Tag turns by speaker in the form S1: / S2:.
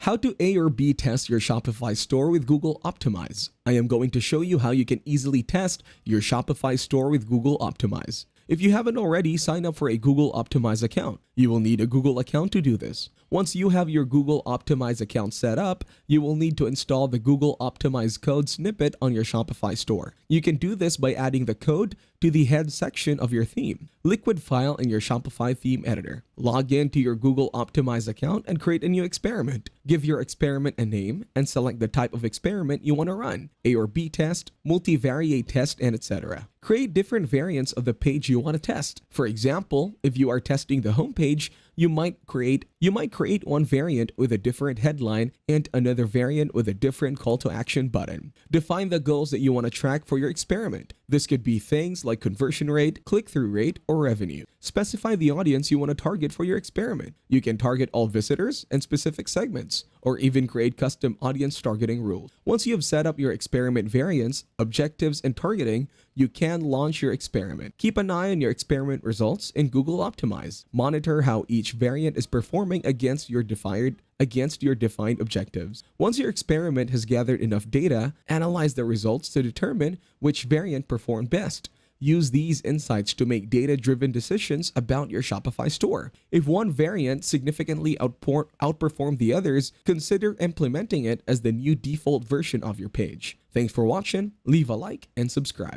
S1: How to A or B test your Shopify store with Google Optimize. I am going to show you how you can easily test your Shopify store with Google Optimize. If you haven't already, sign up for a Google Optimize account. You will need a Google account to do this. Once you have your Google Optimize account set up, you will need to install the Google Optimize code snippet on your Shopify store. You can do this by adding the code to the head section of your theme. Liquid file in your Shopify theme editor. Log in to your Google Optimize account and create a new experiment. Give your experiment a name and select the type of experiment you want to run, A or B test, multivariate test, and etc. Create different variants of the page you want to test. For example, if you are testing the home page, you might create one variant with a different headline and another variant with a different call to action button. Define the goals that you want to track for your experiment. This could be things like conversion rate, click-through rate, or revenue. Specify the audience you want to target for your experiment. You can target all visitors and specific segments, or even create custom audience targeting rules. Once you have set up your experiment variants, objectives, and targeting, you can launch your experiment. Keep an eye on your experiment results in Google Optimize. Monitor how each variant is performing against your defined objectives. Once your experiment has gathered enough data, analyze the results to determine which variant performed best. Use these insights to make data-driven decisions about your Shopify store. If one variant significantly outperformed the others, consider implementing it as the new default version of your page. Thanks for watching, leave a like, and subscribe.